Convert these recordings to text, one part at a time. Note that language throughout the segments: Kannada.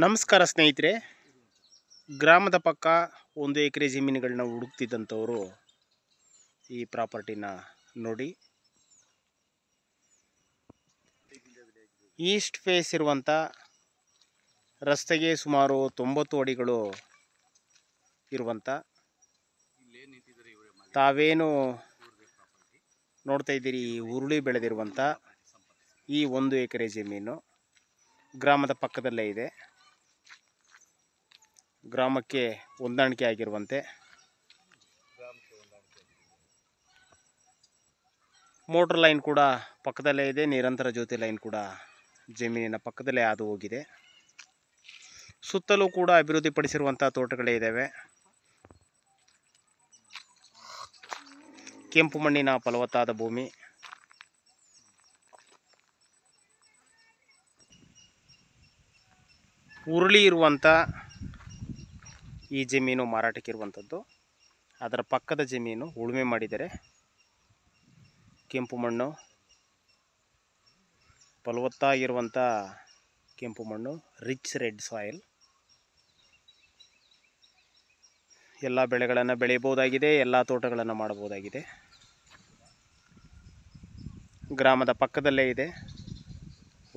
ನಮಸ್ಕಾರ ಸ್ನೇಹಿತರೆ. ಗ್ರಾಮದ ಪಕ್ಕ 1 ಎಕರೆ ಜಮೀನುಗಳನ್ನ ಹುಡುಕ್ತಿದ್ದಂಥವರು ಈ ಪ್ರಾಪರ್ಟಿನ ನೋಡಿ. ಈಸ್ಟ್ ಫೇಸ್ ಇರುವಂಥ ರಸ್ತೆಗೆ ಸುಮಾರು 90 ಅಡಿಗಳು ಇರುವಂಥ, ತಾವೇನು ನೋಡ್ತಾ ಇದ್ದೀರಿ ಈ ಹುರುಳಿ ಬೆಳೆದಿರುವಂಥ ಈ 1 ಎಕರೆ ಜಮೀನು ಗ್ರಾಮದ ಪಕ್ಕದಲ್ಲೇ ಇದೆ. ಗ್ರಾಮಕ್ಕೆ ಹೊಂದಾಣಿಕೆ ಆಗಿರುವಂತೆ ಮೋಟರ್ ಲೈನ್ ಕೂಡ ಪಕ್ಕದಲ್ಲೇ ಇದೆ. ನಿರಂತರ ಜ್ಯೋತಿ ಲೈನ್ ಕೂಡ ಜಮೀನಿನ ಪಕ್ಕದಲ್ಲೇ ಹಾದು ಹೋಗಿದೆ. ಸುತ್ತಲೂ ಕೂಡ ಅಭಿವೃದ್ಧಿಪಡಿಸಿರುವಂಥ ತೋಟಗಳೇ ಇದ್ದಾವೆ. ಕೆಂಪು ಮಣ್ಣಿನ ಫಲವತ್ತಾದ ಭೂಮಿ. ಹುರುಳಿ ಇರುವಂಥ ಈ ಜಮೀನು ಮಾರಾಟಕ್ಕೆ ಇರುವಂಥದ್ದು. ಅದರ ಪಕ್ಕದ ಜಮೀನು ಉಳುಮೆ ಮಾಡಿದರೆ ಕೆಂಪು ಮಣ್ಣು, ಫಲವತ್ತಾಗಿರುವಂಥ ಕೆಂಪು ಮಣ್ಣು, ರಿಚ್ ರೆಡ್ ಸಾಯಿಲ್. ಎಲ್ಲ ಬೆಳೆಗಳನ್ನು ಬೆಳೆಯಬಹುದಾಗಿದೆ, ಎಲ್ಲ ತೋಟಗಳನ್ನು ಮಾಡಬಹುದಾಗಿದೆ. ಗ್ರಾಮದ ಪಕ್ಕದಲ್ಲೇ ಇದೆ.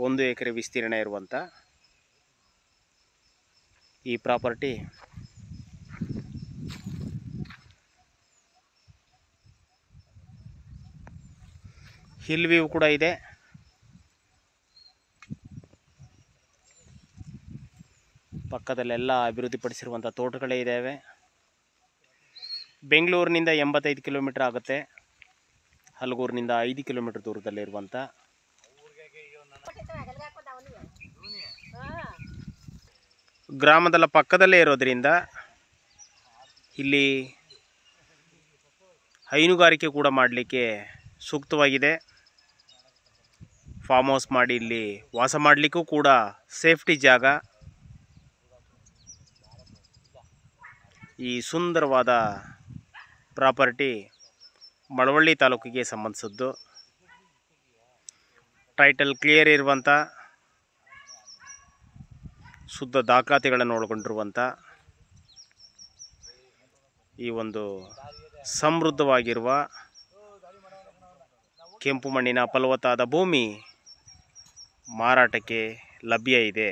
1 ಎಕರೆ ವಿಸ್ತೀರ್ಣ ಇರುವಂಥ ಈ ಪ್ರಾಪರ್ಟಿ ಹಿಲ್ ವ್ಯೂ ಕೂಡ ಇದೆ. ಪಕ್ಕದಲ್ಲೆಲ್ಲ ಅಭಿವೃದ್ಧಿಪಡಿಸಿರುವಂಥ ತೋಟಗಳೇ ಇದ್ದಾವೆ. ಬೆಂಗಳೂರಿನಿಂದ 85 ಕಿಲೋಮೀಟರ್ ಆಗುತ್ತೆ. ಹಲಗೂರಿನಿಂದ 5 ಕಿಲೋಮೀಟರ್ ದೂರದಲ್ಲಿರುವಂಥ ಗ್ರಾಮದ ಪಕ್ಕದಲ್ಲೇ ಇರೋದರಿಂದ ಇಲ್ಲಿ ಹೈನುಗಾರಿಕೆ ಕೂಡ ಮಾಡಲಿಕ್ಕೆ ಸೂಕ್ತವಾಗಿದೆ. ಫಾರ್ಮ್ ಹೌಸ್ ಮಾಡಿ ಇಲ್ಲಿ ವಾಸ ಮಾಡಲಿಕ್ಕೂ ಕೂಡ ಸೇಫ್ಟಿ ಜಾಗ. ಈ ಸುಂದರವಾದ ಪ್ರಾಪರ್ಟಿ ಮಳವಳ್ಳಿ ತಾಲೂಕಿಗೆ ಸಂಬಂಧಿಸಿದ್ದು. ಟೈಟಲ್ ಕ್ಲಿಯರ್ ಇರುವಂಥ, ಶುದ್ಧ ದಾಖಲಾತಿಗಳನ್ನು ಒಳಗೊಂಡಿರುವಂಥ ಈ ಒಂದು ಸಮೃದ್ಧವಾಗಿರುವ ಕೆಂಪು ಮಣ್ಣಿನ ಫಲವತ್ತಾದ ಭೂಮಿ ಮಾರಾಟಕ್ಕೆ ಲಭ್ಯ ಇದೆ.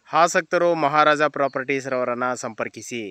ಆಸಕ್ತರು ಮಹಾರಾಜ ಪ್ರಾಪರ್ಟೀಸ್ ರವರನ್ನು ಸಂಪರ್ಕಿಸಿ.